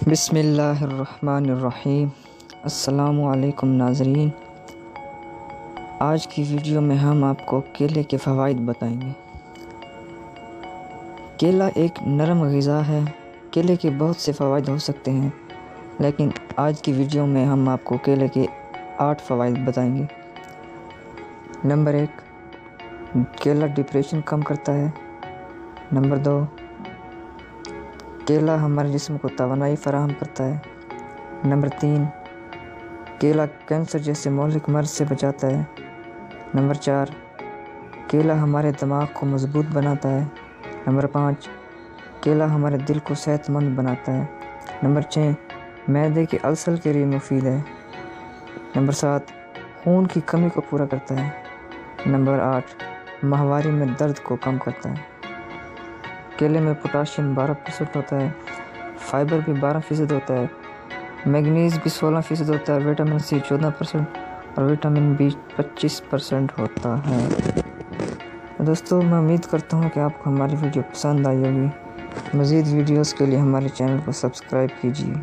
بسم اللہ الرحمن الرحیم۔ السلام علیکم ناظرین، آج کی ویڈیو میں ہم آپ کو کیلے کے فوائد بتائیں گے۔ کیلا ایک نرم غذا ہے۔ کیلے کے بہت سے فوائد ہو سکتے ہیں، لیکن آج کی ویڈیو میں ہم آپ کو کیلے کے 8 فوائد بتائیں گے۔ نمبر 1، کیلا ڈپریشن کم کرتا ہے۔ نمبر 2، کیلا ہمارے جسم کو توانائی فراہم کرتا ہے۔ نمبر 3، کیلا کینسر جیسے مہلک مرض سے بچاتا ہے۔ نمبر 4، کیلا ہمارے دماغ کو مضبوط بناتا ہے۔ نمبر 5، کیلا ہمارے دل کو صحت مند بناتا ہے۔ نمبر 6، معدے کے السر کے لیے مفید ہے۔ نمبر 7، خون کی کمی کو پورا کرتا ہے۔ نمبر 8، ماہواری میں درد کو کم کرتا ہے۔ کیلے میں پوٹاشیم 12% ہوتا ہے، فائبر بھی 12% ہوتا ہے، میگنیز بھی 16% ہوتا ہے، وٹامن سی 14% اور وٹامن بی 25% ہوتا ہے۔ دوستو، میں امید کرتا ہوں کہ آپ کو ہماری ویڈیو پسند آئی ہوگی۔ مزید ویڈیوز کے لیے ہمارے چینل کو سبسکرائب کیجیے۔